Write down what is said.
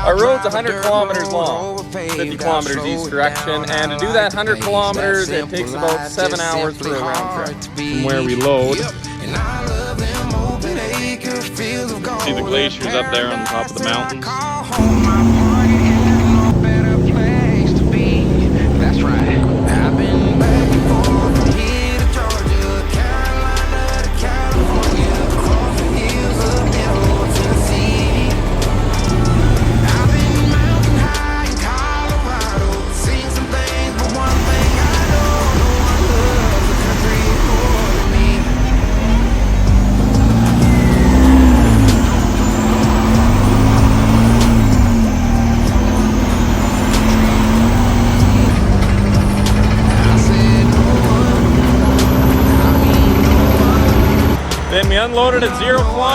Our road's 100 kilometers long, 50 kilometers each direction, and to do that 100 kilometers, it takes about 7 hours for a round trip. From where we load, see the glaciers up there on the top of the mountains. Then we unloaded at 0 kilometers.